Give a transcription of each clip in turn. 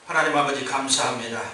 하나님 아버지 감사합니다.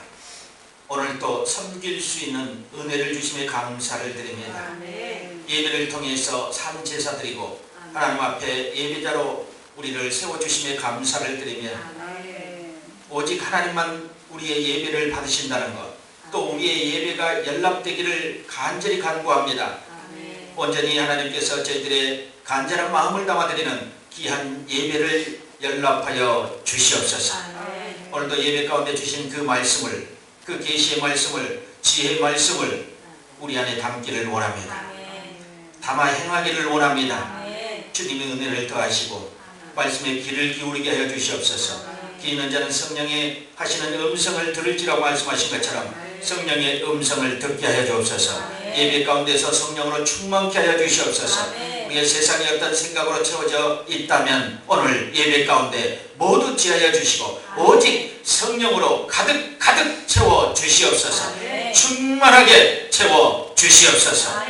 오늘 또 섬길 수 있는 은혜를 주심에 감사를 드립니다. 아멘. 예배를 통해서 산 제사 드리고 하나님 앞에 예배자로 우리를 세워주심에 감사를 드리며 아멘. 오직 하나님만 우리의 예배를 받으신다는 것, 또 우리의 예배가 연락되기를 간절히 간구합니다. 아멘. 온전히 하나님께서 저희들의 간절한 마음을 담아드리는 귀한 예배를 연락하여 주시옵소서. 아멘. 오늘도 예배 가운데 주신 그 말씀을, 그 계시의 말씀을, 지혜의 말씀을 우리 안에 담기를 원합니다. 아멘. 담아 행하기를 원합니다. 아멘. 주님의 은혜를 더하시고 말씀에 귀를 기울이게 하여 주시옵소서. 귀 있는 자는 성령의 하시는 음성을 들을지라고 말씀하신 것처럼 성령의 음성을 듣게 하여 주옵소서. 예배 가운데서 성령으로 충만케 하여 주시옵소서. 우리의 세상이 어떤 생각으로 채워져 있다면 오늘 예배 가운데 모두 지하여 주시고 오직 성령으로 가득 채워 주시옵소서. 충만하게 채워 주시옵소서.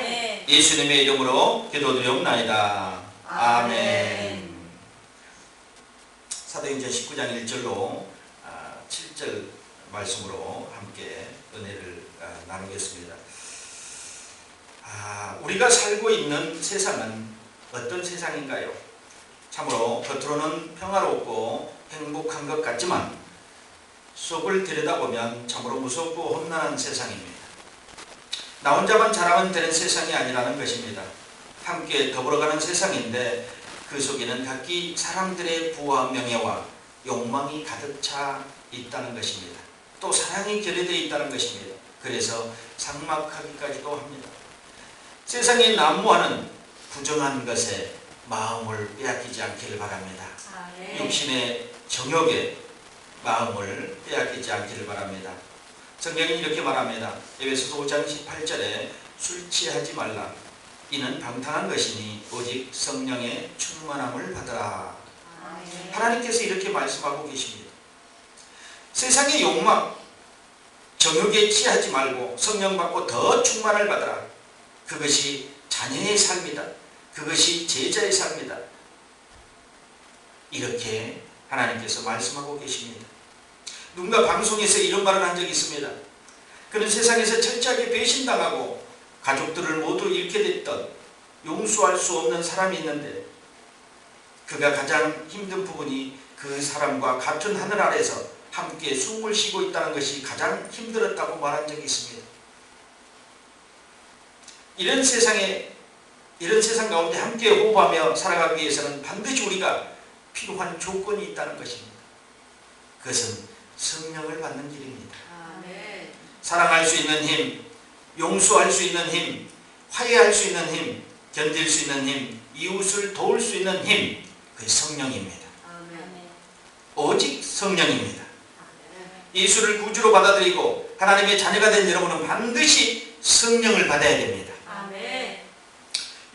예수님의 이름으로 기도드리옵나이다. 아멘. 사도행전 19장 1절로 7절 말씀으로 함께 은혜를 나누겠습니다. 우리가 살고 있는 세상은 어떤 세상인가요? 참으로 겉으로는 평화롭고 행복한 것 같지만 속을 들여다보면 참으로 무섭고 험난한 세상입니다. 나 혼자만 잘하면 되는 세상이 아니라는 것입니다. 함께 더불어가는 세상인데 그 속에는 각기 사람들의 부와 명예와 욕망이 가득 차 있다는 것입니다. 또 사랑이 결여되어 있다는 것입니다. 그래서 삭막하기까지도 합니다. 세상이 난무하는 부정한 것에 마음을 빼앗기지 않기를 바랍니다. 육신의 정욕에 마음을 빼앗기지 않기를 바랍니다. 성경이 이렇게 말합니다. 에베소서 5장 18절에 술 취하지 말라. 이는 방탕한 것이니 오직 성령의 충만함을 받으라. 하나님께서 이렇게 말씀하고 계십니다. 세상의 욕망, 정욕에 취하지 말고 성령 받고 더 충만을 받으라. 그것이 자녀의 삶이다. 그것이 제자의 삶이다. 이렇게 하나님께서 말씀하고 계십니다. 누군가 방송에서 이런 말을 한 적이 있습니다. 그는 세상에서 철저하게 배신당하고 가족들을 모두 잃게 됐던 용서할 수 없는 사람이 있는데 그가 가장 힘든 부분이 그 사람과 같은 하늘 아래서 함께 숨을 쉬고 있다는 것이 가장 힘들었다고 말한 적이 있습니다. 이런 세상 가운데 함께 호흡하며 살아가기 위해서는 반드시 우리가 필요한 조건이 있다는 것입니다. 그것은 성령을 받는 길입니다. 사랑할 수 있는 힘, 용서할 수 있는 힘, 화해할 수 있는 힘, 견딜 수 있는 힘, 이웃을 도울 수 있는 힘, 그게 성령입니다. 오직 성령입니다. 예수를 구주로 받아들이고 하나님의 자녀가 된 여러분은 반드시 성령을 받아야 됩니다.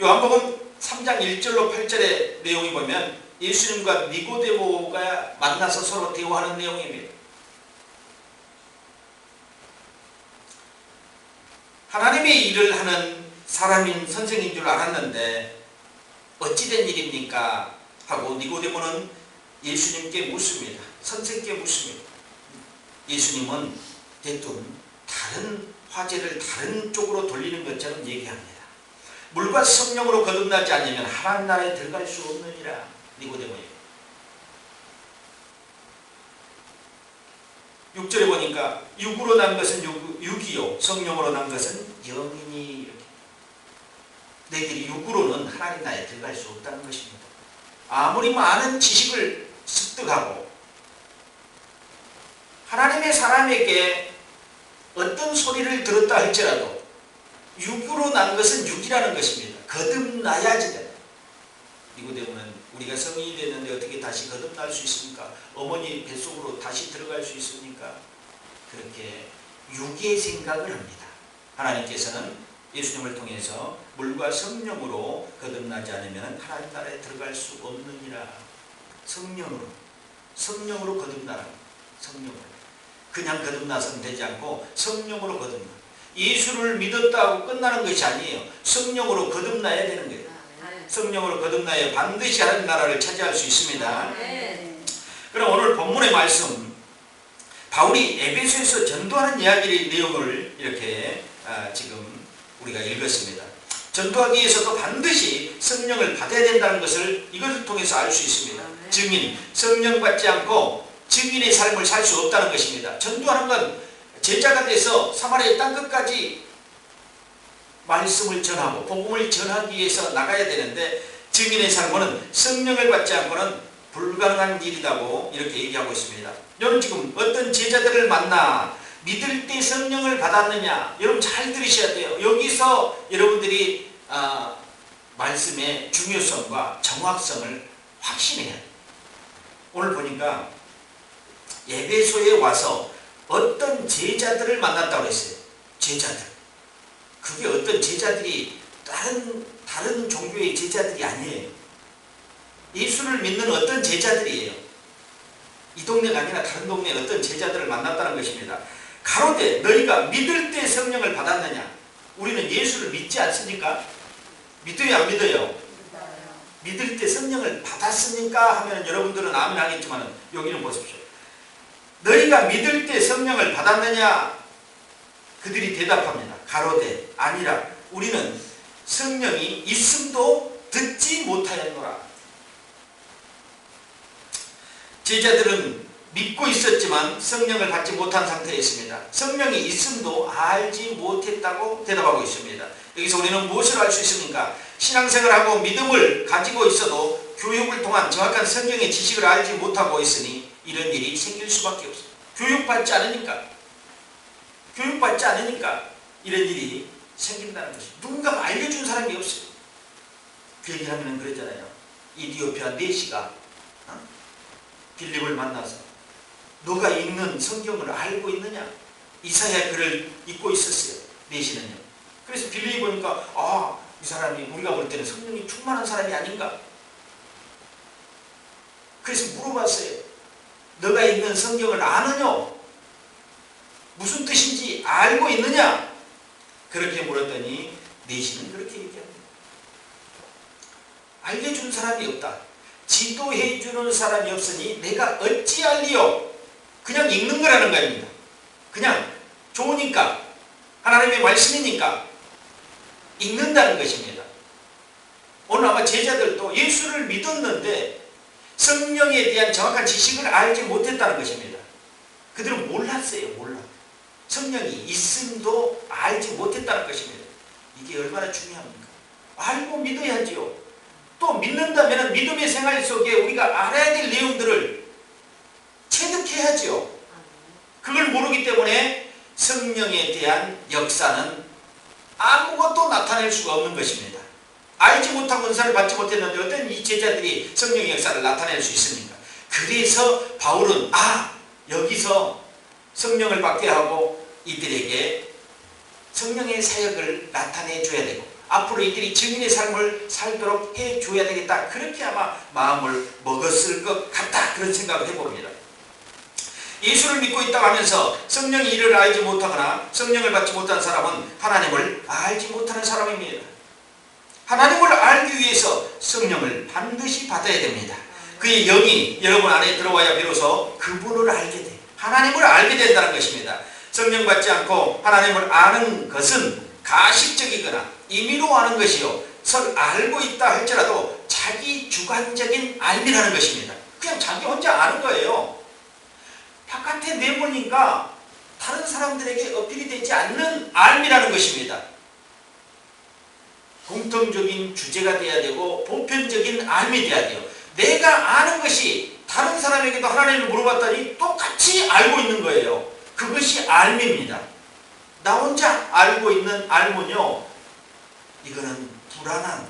요한복음 3장 1절로 8절의 내용이 보면 예수님과 니고데모가 만나서 서로 대화하는 내용입니다. 하나님의 일을 하는 사람인 선생인 줄 알았는데 어찌된 일입니까? 하고 니고데모는 예수님께 묻습니다. 선생께 묻습니다. 예수님은 대뜸 다른 화제를 다른 쪽으로 돌리는 것처럼 얘기합니다. 물과 성령으로 거듭나지 않으면 하나님 나라에 들어갈 수 없느니라. 니고데모예요. 6절에 보니까 육으로 난 것은 육이요 성령으로 난 것은 영이니 이렇게. 너희들이 육으로는 하나님 나라에 들어갈 수 없다는 것입니다. 아무리 많은 지식을 습득하고 하나님의 사람에게 어떤 소리를 들었다 할지라도 육으로 난 것은 육이라는 것입니다. 거듭나야지 돼요. 니고데모는 우리가 성인이 됐는데 어떻게 다시 거듭날 수 있습니까? 어머니 뱃속으로 다시 들어갈 수 있습니까? 그렇게 육의 생각을 합니다. 하나님께서는 예수님을 통해서 물과 성령으로 거듭나지 않으면 하나님 나라에 들어갈 수 없느니라. 성령으로 거듭나라. 성령으로. 그냥 거듭나서는 되지 않고 성령으로 거듭나. 예수를 믿었다고 끝나는 것이 아니에요. 성령으로 거듭나야 되는 거예요. 성령으로 거듭나야 반드시 하나님 나라를 차지할 수 있습니다. 그럼 오늘 본문의 말씀 바울이 에베소에서 전도하는 이야기의 내용을 이렇게 지금 우리가 읽었습니다. 전도하기 위해서도 반드시 성령을 받아야 된다는 것을 이것을 통해서 알 수 있습니다. 증인, 성령 받지 않고 증인의 삶을 살 수 없다는 것입니다. 전도하는 건 제자가 돼서 사마리아 땅 끝까지 말씀을 전하고 복음을 전하기 위해서 나가야 되는데, 증인의 삶은 성령을 받지 않고는 불가능한 일이라고 이렇게 얘기하고 있습니다. 여러분 지금 어떤 제자들을 만나 믿을 때 성령을 받았느냐, 여러분 잘 들으셔야 돼요. 여기서 여러분들이 말씀의 중요성과 정확성을 확신해야 돼요. 오늘 보니까 에베소에 와서 어떤 제자들을 만났다고 했어요. 제자들. 그게 어떤 제자들이 다른 종교의 제자들이 아니에요. 예수를 믿는 어떤 제자들이에요. 이 동네가 아니라 다른 동네에 어떤 제자들을 만났다는 것입니다. 가로되 너희가 믿을 때 성령을 받았느냐? 우리는 예수를 믿지 않습니까? 믿어요, 안 믿어요? 믿을 때 성령을 받았습니까? 하면 여러분들은 아멘 하겠지만 여기는 보십시오. 너희가 믿을 때 성령을 받았느냐? 그들이 대답합니다. 가로되 아니라 우리는 성령이 있음도 듣지 못하였노라. 제자들은 믿고 있었지만 성령을 받지 못한 상태였습니다. 성령이 있음도 알지 못했다고 대답하고 있습니다. 여기서 우리는 무엇을 알 수 있습니까? 신앙생활하고 믿음을 가지고 있어도 교육을 통한 정확한 성경의 지식을 알지 못하고 있으니 이런 일이 생길 수밖에 없어요. 교육받지 않으니까 이런 일이 생긴다는 것이죠. 누군가가 알려준 사람이 없어요. 그 얘기를 하면 그러잖아요. 이디오피아 내시가 빌립을 만나서 너가 읽는 성경을 알고 있느냐? 이사야 글을 읽고 있었어요. 내시는요. 그래서 빌립이 보니까 이 사람이 우리가 볼 때는 성령이 충만한 사람이 아닌가? 그래서 물어봤어요. 너가 읽는 성경을 아느냐? 무슨 뜻인지 알고 있느냐? 그렇게 물었더니 내시는 그렇게 얘기합니다. 알려준 사람이 없다. 지도해주는 사람이 없으니 내가 어찌 알리요? 그냥 읽는 거라는 겁니다. 그냥 좋으니까, 하나님의 말씀이니까 읽는다는 것입니다. 오늘 아마 제자들도 예수를 믿었는데 성령에 대한 정확한 지식을 알지 못했다는 것입니다. 그들은 몰랐어요. 성령이 있음도 알지 못했다는 것입니다. 이게 얼마나 중요합니까? 알고 믿어야지요. 또 믿는다면 믿음의 생활 속에 우리가 알아야 될 내용들을 체득해야지요. 그걸 모르기 때문에 성령에 대한 역사는 아무것도 나타낼 수가 없는 것입니다. 알지 못하고 은사를 받지 못했는데 어떤 이 제자들이 성령의 역사를 나타낼 수 있습니까? 그래서 바울은 여기서 성령을 받게 하고 이들에게 성령의 사역을 나타내 줘야 되고 앞으로 이들이 증인의 삶을 살도록 해줘야 되겠다. 그렇게 아마 마음을 먹었을 것 같다. 그런 생각을 해봅니다. 예수를 믿고 있다고 하면서 성령의 일을 알지 못하거나 성령을 받지 못한 사람은 하나님을 알지 못하는 사람입니다. 하나님을 알기 위해서 성령을 반드시 받아야 됩니다. 그의 영이 여러분 안에 들어와야 비로소 그분을 알게 돼요. 하나님을 알게 된다는 것입니다. 성령 받지 않고 하나님을 아는 것은 가식적이거나 임의로 아는 것이요, 알고 있다 할지라도 자기 주관적인 알미라는 것입니다. 그냥 자기 혼자 아는 거예요. 바깥에 내보니까 다른 사람들에게 어필이 되지 않는 알미라는 것입니다. 공통적인 주제가 돼야 되고 보편적인 알미 돼야 돼요. 내가 아는 것이 다른 사람에게도 하나님을 물어봤더니 똑같이 알고 있는 거예요. 그것이 알미입니다. 나 혼자 알고 있는 알문요, 이거는 불안한.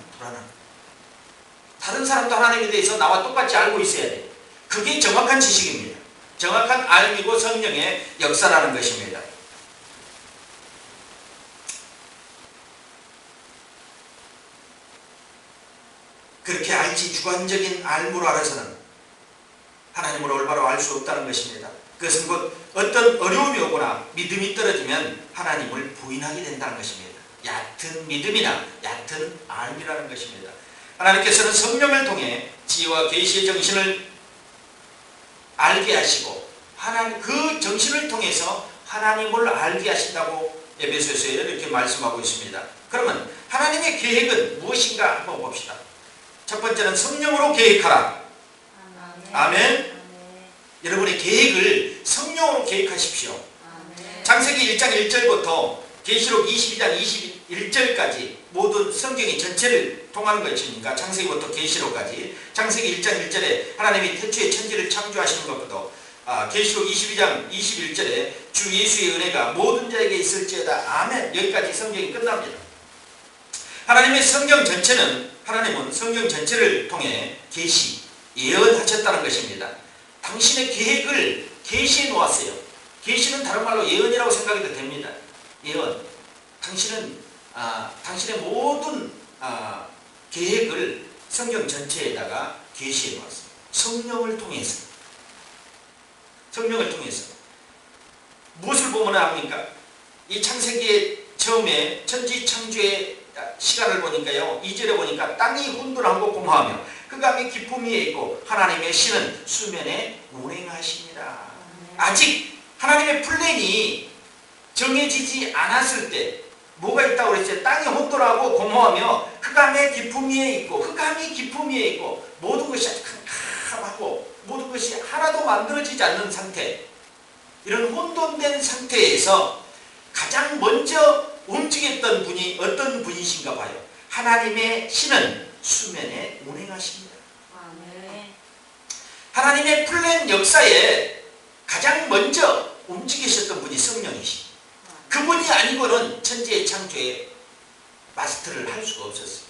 다른 사람도 하나님에 대해서 나와 똑같이 알고 있어야 돼요. 그게 정확한 지식입니다. 정확한 알미고 성령의 역사라는 것입니다. 그렇게 알지 주관적인 알무로 알아서는 하나님을 올바로 알 수 없다는 것입니다. 그것은 곧 어떤 어려움이 오거나 믿음이 떨어지면 하나님을 부인하게 된다는 것입니다. 얕은 믿음이나 얕은 알미라는 것입니다. 하나님께서는 성령을 통해 지혜와 계시의 정신을 알게 하시고 하나님 그 정신을 통해서 하나님을 알게 하신다고 에베소서에 이렇게 말씀하고 있습니다. 그러면 하나님의 계획은 무엇인가 한번 봅시다. 첫 번째는 성령으로 계획하라. 아멘. 여러분의 계획을 성령으로 계획하십시오. 창세기 1장 1절부터 계시록 22장 21절까지 모든 성경이 전체를 통하는 것이니까 창세기부터 계시록까지 창세기 1장 1절에 하나님이 태초에 천지를 창조하시는 것부터 계시록 22장 21절에 주 예수의 은혜가 모든 자에게 있을지어다. 아멘. 여기까지 성경이 끝납니다. 하나님의 성경 전체는 하나님은 성경 전체를 통해 계시, 예언하셨다는 것입니다. 당신의 계획을 계시해 놓았어요. 계시는 다른 말로 예언이라고 생각해도 됩니다. 예언. 당신은 당신의 모든 계획을 성경 전체에다가 계시해 놓았어요. 성령을 통해서. 성령을 통해서. 무엇을 보면 압니까? 이 창세기의 처음에 천지 창조의 시간을 보니까요. 2절에 보니까 땅이 혼돈하고 공허하며 흑암이 깊음 위에 있고 하나님의 신은 수면에 운행하십니다. 아직 하나님의 플랜이 정해지지 않았을 때 뭐가 있다고 그랬어요? 땅이 혼돈하고 공허하며 흑암의 깊음 위에 있고 흑암이 깊음 위에 있고 모든 것이 아주 캄캄하고 모든 것이 하나도 만들어지지 않는 상태, 이런 혼돈된 상태에서 가장 먼저 움직였던 분이 어떤 분이신가 봐요. 하나님의 신은 수면에 운행하십니다. 하나님의 플랜 역사에 가장 먼저 움직이셨던 분이 성령이시. 그분이 아니고는 천지의 창조에 마스터를 할 수가 없었어요.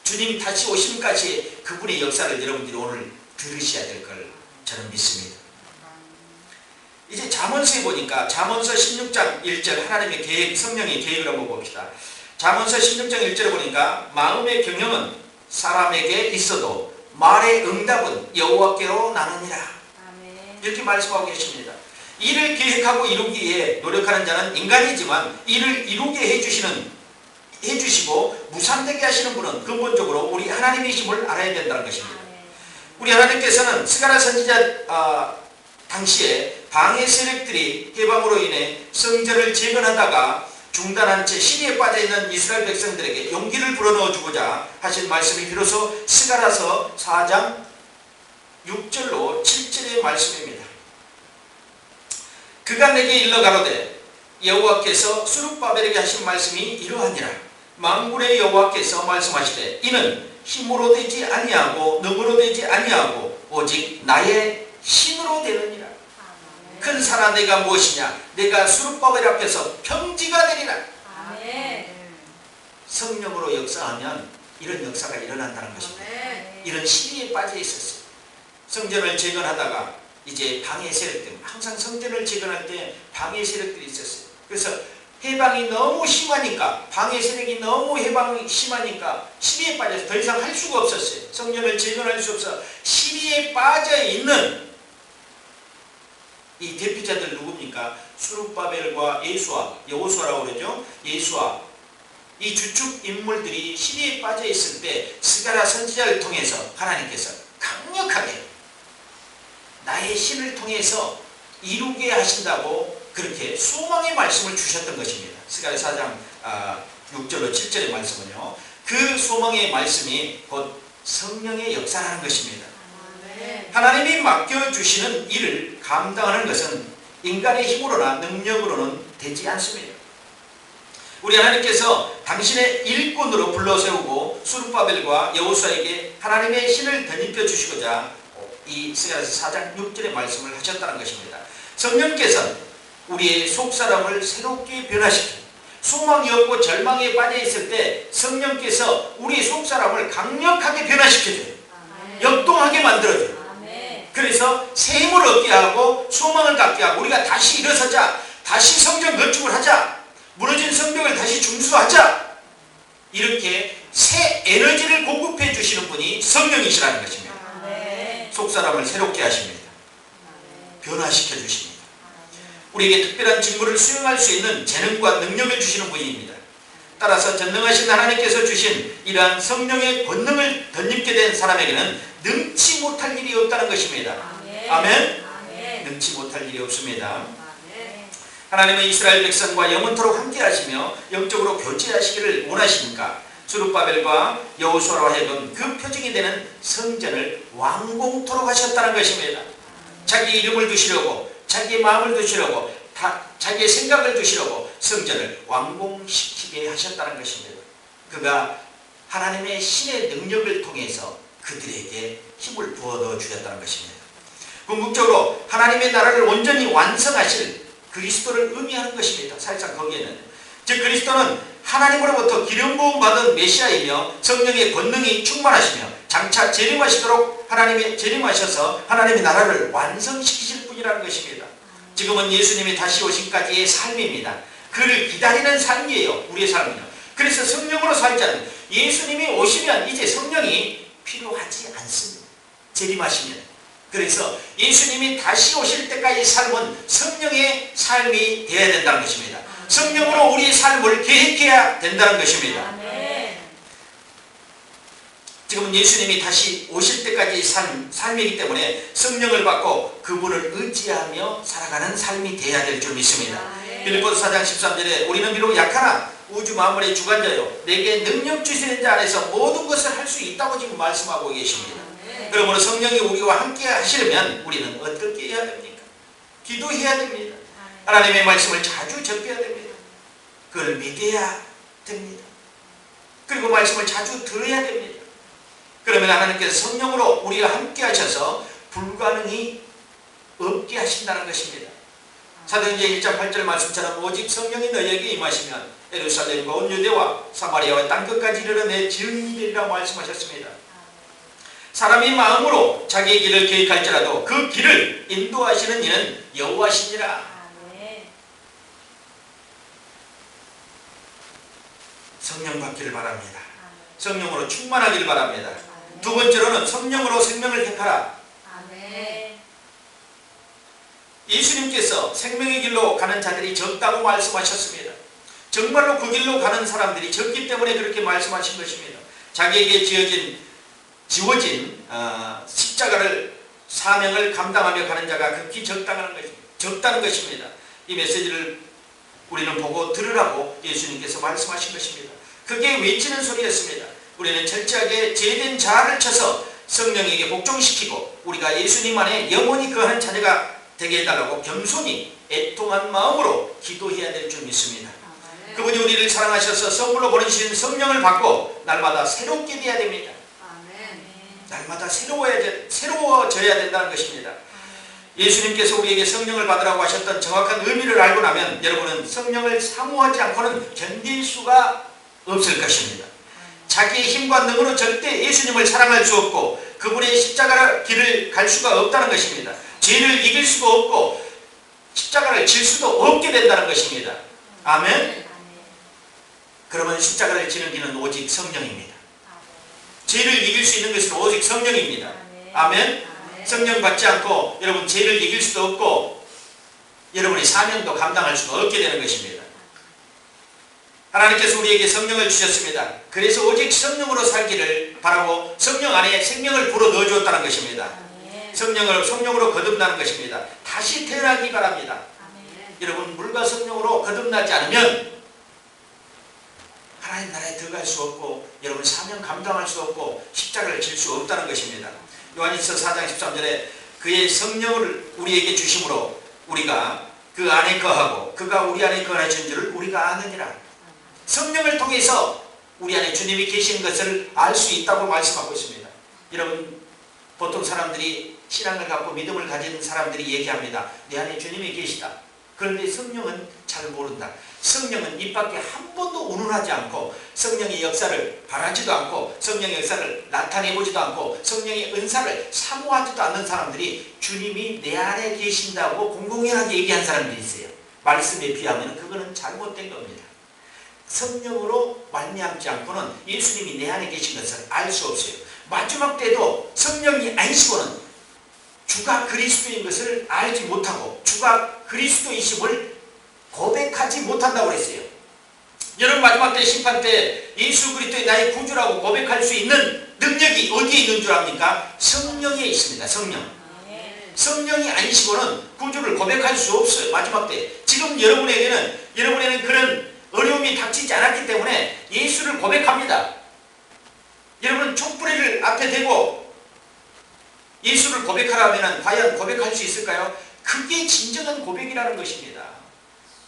주님 다시 오심까지 그분의 역사를 여러분들이 오늘 들으셔야 될 걸 저는 믿습니다. 이제 잠언서에 보니까 잠언서 16장 1절 하나님의 계획, 성령의 계획을 한번 봅시다. 잠언서 16장 1절에 보니까 마음의 경영은 사람에게 있어도 말의 응답은 여호와께로 나느니라. 이렇게 말씀하고 계십니다. 일을 계획하고 이루기 위해 노력하는 자는 인간이지만 이를 이루게 해주시고 무산되게 하시는 분은 근본적으로 우리 하나님이심을 알아야 된다는 것입니다. 우리 하나님께서는 스가랴 선지자 당시에 방해 세력들이 해방으로 인해 성전을 재건하다가 중단한 채 시리에 빠져있는 이스라엘 백성들에게 용기를 불어넣어 주고자 하신 말씀이 비로소 스가랴서 4장 6절로 7절의 말씀입니다. 그가 내게 일러 가로되 여호와께서 스룹바벨에게 하신 말씀이 이러하니라. 만군의 여호와께서 말씀하시되 이는 힘으로 되지 아니하고 능으로 되지 아니하고 오직 나의 신으로 되느니라. 큰 산아 내가 무엇이냐? 내가 스룹바벨 앞에서 평지가 되리라. 성령으로 역사하면 이런 역사가 일어난다는 것입니다. 이런 시리에 빠져 있었어요. 성전을 재건하다가 이제 방해 세력들, 항상 성전을 재건할 때 방해 세력들이 있었어요. 그래서 해방이 너무 심하니까, 방해 세력이 너무 해방이 심하니까 시리에 빠져서 더 이상 할 수가 없었어요. 성전을 재건할 수 없어 시리에 빠져 있는 이 대표자들 누굽니까? 스룹바벨과 예수아, 여호수아라고 그러죠. 예수아, 이 주축 인물들이 시리에 빠져 있을 때 스가랴 선지자를 통해서 하나님께서 강력하게 나의 신을 통해서 이루게 하신다고 그렇게 소망의 말씀을 주셨던 것입니다. 스가랴 4장 6절로 7절의 말씀은요. 그 소망의 말씀이 곧 성령의 역사라는 것입니다. 하나님이 맡겨주시는 일을 감당하는 것은 인간의 힘으로나 능력으로는 되지 않습니다. 우리 하나님께서 당신의 일꾼으로 불러세우고 스룹바벨과 여호수아에게 하나님의 신을 덧입혀 주시고자 이 스가랴서 4장 6절의 말씀을 하셨다는 것입니다. 성령께서는 우리의 속사람을 새롭게 변화시키고 소망이 없고 절망에 빠져 있을 때 성령께서 우리의 속사람을 강력하게 변화시켜줘요. 역동하게 만들어줘요. 그래서 새 힘을 얻게 하고 소망을 갖게 하고 우리가 다시 일어서자, 다시 성전 건축을 하자, 무너진 성벽을 다시 중수하자, 이렇게 새 에너지를 공급해 주시는 분이 성령이시라는 것입니다. 속사람을 새롭게 하십니다. 변화시켜 주십니다. 우리에게 특별한 직무를 수행할 수 있는 재능과 능력을 주시는 분입니다. 따라서 전능하신 하나님께서 주신 이러한 성령의 권능을 덧입게 된 사람에게는 능치 못할 일이 없다는 것입니다. 아멘. 능치 못할 일이 없습니다. 하나님은 이스라엘 백성과 영원토록 함께 하시며 영적으로 교제하시기를 원하시니까 스룹바벨과 여호수아로 하여금 그 표징이 되는 성전을 완공토록 하셨다는 것입니다. 자기 이름을 두시려고, 자기의 마음을 두시려고, 자기의 생각을 두시려고 성전을 완공시키게 하셨다는 것입니다. 그가 하나님의 신의 능력을 통해서 그들에게 힘을 부어 주셨다는 것입니다. 궁극적으로 하나님의 나라를 온전히 완성하실 그리스도를 의미하는 것입니다. 사실상 거기에는 즉 그리스도는 하나님으로부터 기름 부음 받은 메시아이며 성령의 권능이 충만하시며 장차 재림하시도록 하나님이 재림하셔서 하나님의 나라를 완성시키실 분이라는 것입니다. 지금은 예수님이 다시 오신까지의 삶입니다. 그를 기다리는 삶이에요. 우리의 삶은요. 그래서 성령으로 살자는 예수님이 오시면 이제 성령이 필요하지 않습니다. 재림하시면. 그래서 예수님이 다시 오실 때까지 삶은 성령의 삶이 되어야 된다는 것입니다. 성령으로 우리의 삶을 계획해야 된다는 것입니다. 지금은 예수님이 다시 오실 때까지 삶이기 때문에 성령을 받고 그분을 의지하며 살아가는 삶이 되어야 될 줄 믿습니다. 빌립보서 4장 13절에 우리는 비록 약하나 우주 만물의 주관자요 내게 능력 주시는 자 안에서 모든 것을 할 수 있다고 지금 말씀하고 계십니다. 그러므로 성령이 우리와 함께 하시려면 우리는 어떻게 해야 됩니까? 기도해야 됩니다. 하나님의 말씀을 자주 접해야 됩니다. 그걸 믿어야 됩니다. 그리고 말씀을 자주 들어야 됩니다. 그러면 하나님께서 성령으로 우리와 함께 하셔서 불가능이 없게 하신다는 것입니다. 사도행전 1장 8절 말씀처럼 오직 성령이 너희에게 임하시면 예루살렘과 온 유대와 사마리아와 땅끝까지 이르러 내 증인이 되리라 말씀하셨습니다. 사람이 마음으로 자기의 길을 계획할지라도 그 길을 인도하시는 이는 여호와시니라. 성령 받기를 바랍니다. 성령으로 충만하기를 바랍니다. 두 번째로는 성령으로 생명을 택하라. 예수님께서 생명의 길로 가는 자들이 적다고 말씀하셨습니다. 정말로 그 길로 가는 사람들이 적기 때문에 그렇게 말씀하신 것입니다. 자기에게 지워진 십자가를 사명을 감당하며 가는 자가 극히 적다는 것입니다. 이 메시지를 우리는 보고 들으라고 예수님께서 말씀하신 것입니다. 그게 외치는 소리였습니다. 우리는 철저하게 제된 자아를 쳐서 성령에게 복종시키고 우리가 예수님 안에 영원히 거하는 자녀가 되게 해달라고 겸손히 애통한 마음으로 기도해야 될 줄 믿습니다. 그분이 우리를 사랑하셔서 선물로 보내주신 성령을 받고 날마다 새롭게 되어야 됩니다. 날마다 새로워져야 된다는 것입니다. 예수님께서 우리에게 성령을 받으라고 하셨던 정확한 의미를 알고 나면 여러분은 성령을 사모하지 않고는 견딜 수가 없을 것입니다. 자기의 힘과 능으로 절대 예수님을 사랑할 수 없고 그분의 십자가 길을 갈 수가 없다는 것입니다. 죄를 이길 수도 없고 십자가를 질 수도 없게 된다는 것입니다. 아멘. 그러면 십자가를 지는 길은 오직 성령입니다. 죄를 이길 수 있는 것은 오직 성령입니다. 아멘. 성령 받지 않고 여러분 죄를 이길 수도 없고 여러분의 사명도 감당할 수가 없게 되는 것입니다. 하나님께서 우리에게 성령을 주셨습니다. 그래서 오직 성령으로 살기를 바라고 성령 안에 생명을 불어 넣어 주었다는 것입니다. 성령으로 거듭나는 것입니다. 다시 태어나기 바랍니다. 여러분 물과 성령으로 거듭나지 않으면 하나님 나라에 들어갈 수 없고 여러분 사명 감당할 수 없고 십자가를 질 수 없다는 것입니다. 요한일서 4장 13절에 그의 성령을 우리에게 주심으로 우리가 그 안에 거하고 그가 우리 안에 거하는 줄을 우리가 아느니라. 성령을 통해서 우리 안에 주님이 계신 것을 알 수 있다고 말씀하고 있습니다. 여러분 보통 사람들이 신앙을 갖고 믿음을 가진 사람들이 얘기합니다. 내 안에 주님이 계시다. 그런데 성령은 잘 모른다. 성령은 입 밖에 한 번도 운운하지 않고 성령의 역사를 바라지도 않고 성령의 역사를 나타내보지도 않고 성령의 은사를 사모하지도 않는 사람들이 주님이 내 안에 계신다고 공공연하게 얘기한 사람들이 있어요. 말씀에 비하면 그거는 잘못된 겁니다. 성령으로 말미암지 않고는 예수님이 내 안에 계신 것을 알 수 없어요. 마지막 때도 성령이 아니시고는 주가 그리스도인 것을 알지 못하고 주가 그리스도이심을 고백하지 못한다고 그랬어요. 여러분 마지막 때 심판 때 예수 그리스도의 나의 구주라고 고백할 수 있는 능력이 어디에 있는 줄 압니까? 성령에 있습니다. 성령. 성령이 아니시고는 구주를 고백할 수 없어요. 마지막 때. 지금 여러분에게는 그런 어려움이 닥치지 않았기 때문에 예수를 고백합니다. 여러분 촛불을 앞에 대고 예수를 고백하라면 과연 고백할 수 있을까요? 그게 진정한 고백이라는 것입니다.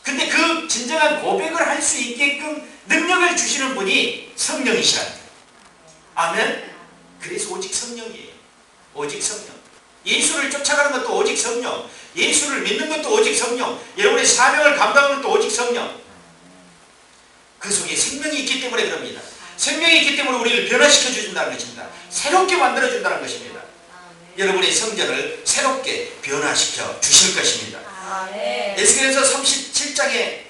근데 그 진정한 고백을 할 수 있게끔 능력을 주시는 분이 성령이시랍니다. 아멘? 그래서 오직 성령이에요. 오직 성령. 예수를 쫓아가는 것도 오직 성령. 예수를 믿는 것도 오직 성령. 여러분의 사명을 감당하는 것도 오직 성령. 그 속에 생명이 있기 때문에 그럽니다. 생명이 있기 때문에 우리를 변화시켜 주신다는 것입니다. 새롭게 만들어 준다는 것입니다. 여러분의 성전을 새롭게 변화시켜 주실 것입니다. 에스겔서 37장에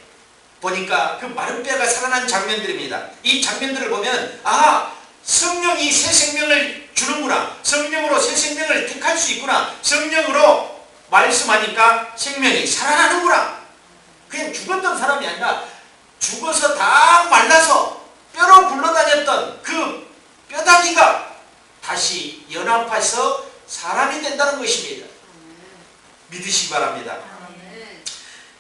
보니까 그 마른 뼈가 살아난 장면들입니다. 이 장면들을 보면 성령이 새 생명을 주는구나. 성령으로 새 생명을 택할 수 있구나. 성령으로 말씀하니까 생명이 살아나는구나. 그냥 죽었던 사람이 아니라 죽어서 다 말라서 뼈로 굴러다녔던 그 뼈다귀가 다시 연합해서 사람이 된다는 것입니다. 믿으시기 바랍니다.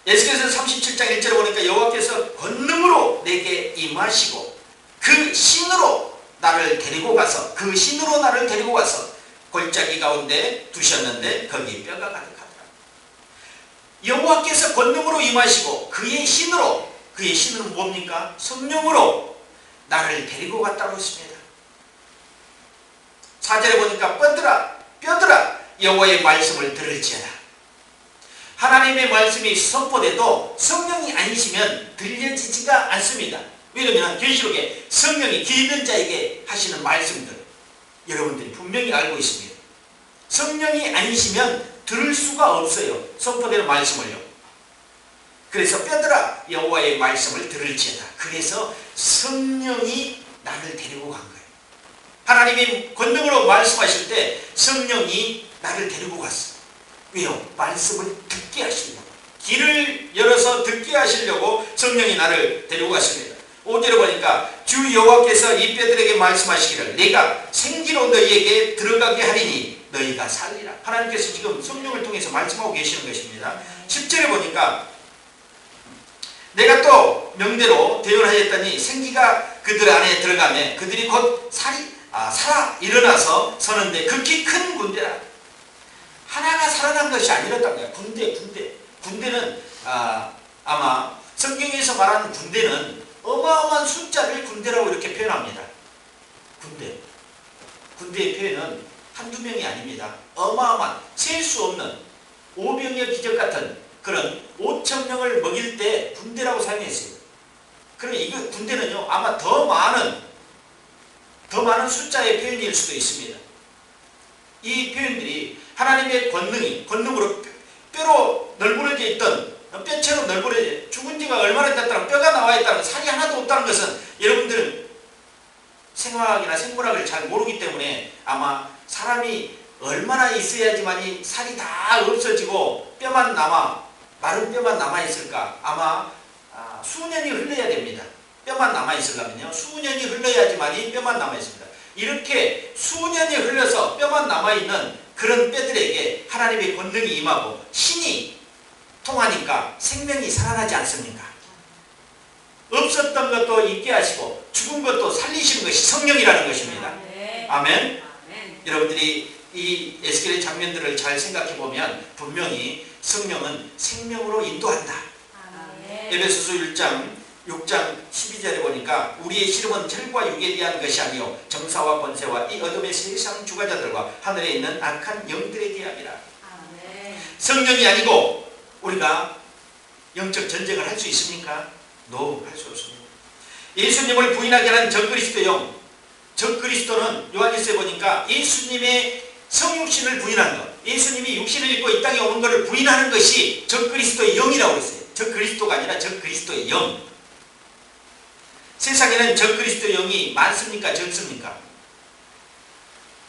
에스겔서 37장 1절에 보니까 여호와께서 권능으로 내게 임하시고 그 신으로 나를 데리고 가서 골짜기 가운데 두셨는데 거기 뼈가 가득하더라. 여호와께서 권능으로 임하시고 그의 신은 뭡니까? 성령으로 나를 데리고 갔다고 했습니다. 4절에 보니까 뼈들아 여호와의 말씀을 들을지어다. 하나님의 말씀이 선포돼도 성령이 아니시면 들려지지가 않습니다. 왜냐하면 계시록에 성령이 귀 있는 자에게 하시는 말씀들 여러분들이 분명히 알고 있습니다. 성령이 아니시면 들을 수가 없어요. 선포되는 말씀을요. 그래서 뼈들아 여호와의 말씀을 들을지어다. 그래서 성령이 나를 데리고 간 거예요. 하나님이 권능으로 말씀하실 때 성령이 나를 데리고 갔어. 왜요? 말씀을 듣게 하시려고. 길을 열어서 듣게 하시려고 성령이 나를 데리고 갔습니다. 5절에 보니까 주 여호와께서 이 뼈들에게 말씀하시기를 내가 생기로 너희에게 들어가게 하리니 너희가 살리라. 하나님께서 지금 성령을 통해서 말씀하고 계시는 것입니다. 10절에 보니까 내가 또 명대로 대언하였더니 생기가 그들 안에 들어가매 그들이 곧 살아 일어나서 서는데 극히 큰 군대라. 하나가 살아난 것이 아니었단 거예요. 군대는 아마 성경에서 말하는 군대는 어마어마한 숫자를 군대라고 이렇게 표현합니다. 군대의 표현은 한두 명이 아닙니다. 어마어마한 셀 수 없는 오병이어 기적 같은 그런 5,000명을 먹일 때 군대라고 사용했어요. 그러면 이거 군대는요 아마 더 많은 숫자의 표현일 수도 있습니다. 이 표현들이 하나님의 권능으로 뼈로 널브러져 있던 뼈처럼 널브러져 죽은 지가 얼마나 됐다는 뼈가 나와 있다는 살이 하나도 없다는 것은 여러분들은 생화학이나 생물학을 잘 모르기 때문에 아마 사람이 얼마나 있어야지만이 살이 다 없어지고 마른 뼈만 남아있을까? 아마 수년이 흘러야 됩니다. 뼈만 남아있으려면요 수년이 흘러야지만이 뼈만 남아있습니다. 이렇게 수년이 흘러서 뼈만 남아있는 그런 뼈들에게 하나님의 권능이 임하고 신이 통하니까 생명이 살아나지 않습니까? 없었던 것도 있게 하시고 죽은 것도 살리시는 것이 성령이라는 것입니다. 아멘. 여러분들이 이 에스겔의 장면들을 잘 생각해 보면 분명히 성령은 생명으로 인도한다. 에베소서 6장 12절에 보니까 우리의 시름은 혈과 육에 대한 것이 아니요 정사와 권세와 이 어둠의 세상 주관자들과 하늘에 있는 악한 영들에 대함이라. 성령이 아니고 우리가 영적 전쟁을 할 수 있습니까? 할 수 없습니다. 예수님을 부인하게 하는 적그리스도 영, 적그리스도는 요한일서에 보니까 예수님의 성육신을 부인하는 것, 예수님이 육신을 입고 이 땅에 오는 것을 부인하는 것이 적그리스도의 영이라고 했어요. 적그리스도가 아니라 적그리스도의 영. 세상에는 적그리스도 영이 많습니까? 적습니까?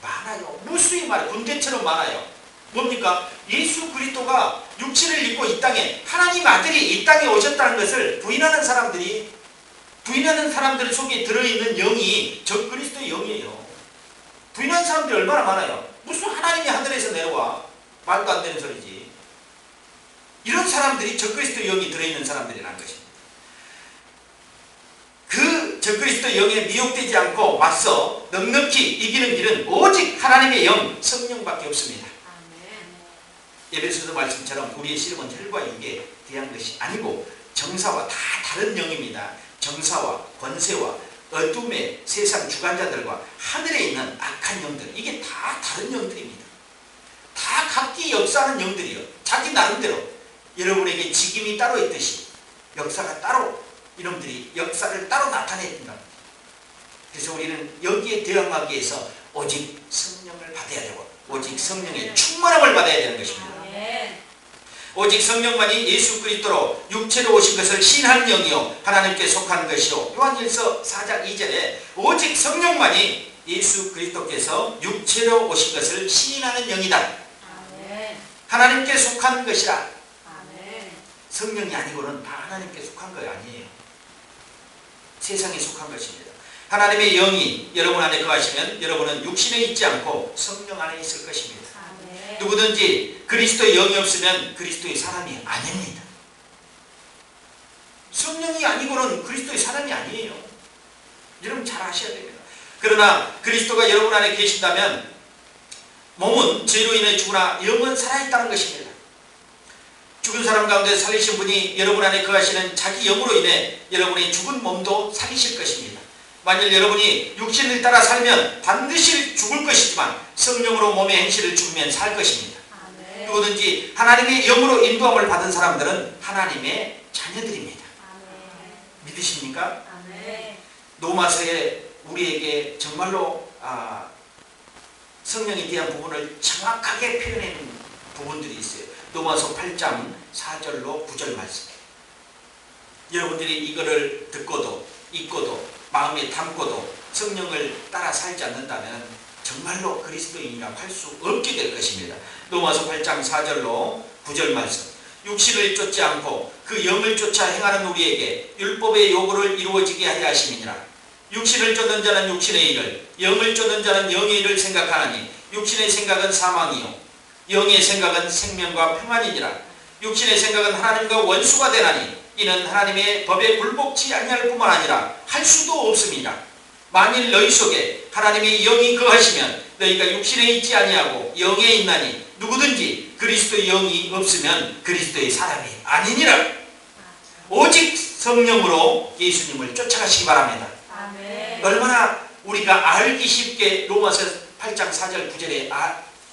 많아요. 무수히 많아요. 군대처럼 많아요. 뭡니까? 예수 그리스도가 육신을 입고 이 땅에 하나님 아들이 이 땅에 오셨다는 것을 부인하는 사람들 속에 들어있는 영이 적그리스도의 영이에요. 부인하는 사람들이 얼마나 많아요. 무슨 하나님이 하늘에서 내려와 말도 안 되는 소리지. 이런 사람들이 적그리스도 영이 들어있는 사람들이라는 것입니다. 그 적그리스도 영에 미혹되지 않고 맞서 넉넉히 이기는 길은 오직 하나님의 영, 성령밖에 없습니다. 에베소서 말씀처럼 우리의 씨름은 혈과 육에 대한 것이 아니고 정사와 다 다른 영입니다. 정사와 권세와 어둠의 세상 주관자들과 하늘에 있는 악한 영들, 이게 다 다른 영들입니다. 다 각기 역사하는 영들이요. 자기 나름대로 여러분에게 직임이 따로 있듯이 역사가 따로, 이놈들이 역사를 따로 나타낸다. 그래서 우리는 여기에 대응하기 위해서 오직 성령을 받아야 되고 오직 성령의 충만함을 받아야 되는 것입니다. 오직 성령만이 예수 그리스도로 육체로 오신 것을 시인한 영이요 하나님께 속한 것이요. 요한일서 4장 2절에 오직 성령만이 예수 그리스도께서 육체로 오신 것을 시인하는 영이다. 하나님께 속한 것이라. 성령이 아니고는 다 하나님께 속한 거 아니에요. 세상에 속한 것입니다. 하나님의 영이 여러분 안에 거하시면 여러분은 육신에 있지 않고 성령 안에 있을 것입니다. 누구든지 그리스도의 영이 없으면 그리스도의 사람이 아닙니다. 성령이 아니고는 그리스도의 사람이 아니에요. 여러분 잘 아셔야 됩니다. 그러나 그리스도가 여러분 안에 계신다면 몸은 죄로 인해 죽으나 영은 살아있다는 것입니다. 죽은 사람 가운데 살리신 분이 여러분 안에 거하시는 자기 영으로 인해 여러분의 죽은 몸도 살리실 것입니다. 만일 여러분이 육신을 따라 살면 반드시 죽을 것이지만 성령으로 몸의 행실을 죽으면 살 것입니다. 누구든지 하나님의 영으로 인도함을 받은 사람들은 하나님의 자녀들입니다. 믿으십니까? 로마서에 우리에게 정말로 성령에 대한 부분을 정확하게 표현하는 부분들이 있어요. 로마서 8장 4절로 9절 말씀. 여러분들이 이거를 듣고도 읽고도 마음에 담고도 성령을 따라 살지 않는다면 정말로 그리스도인이라고 할 수 없게 될 것입니다. 로마서 8장 4절로 9절 말씀. 육신을 쫓지 않고 그 영을 쫓아 행하는 우리에게 율법의 요구를 이루어지게 하려 하심이니라. 육신을 쫓는 자는 육신의 일을, 영을 쫓는 자는 영의 일을 생각하나니 육신의 생각은 사망이요 영의 생각은 생명과 평안이니라. 육신의 생각은 하나님과 원수가 되나니 이는 하나님의 법에 굴복치 아니할 뿐만 아니라 할 수도 없습니다. 만일 너희 속에 하나님의 영이 거하시면 너희가 육신에 있지 아니하고 영에 있나니 누구든지 그리스도의 영이 없으면 그리스도의 사람이 아니니라. 오직 성령으로 예수님을 쫓아가시기 바랍니다. 아멘. 얼마나 우리가 알기 쉽게 로마서 8장 4절 9절에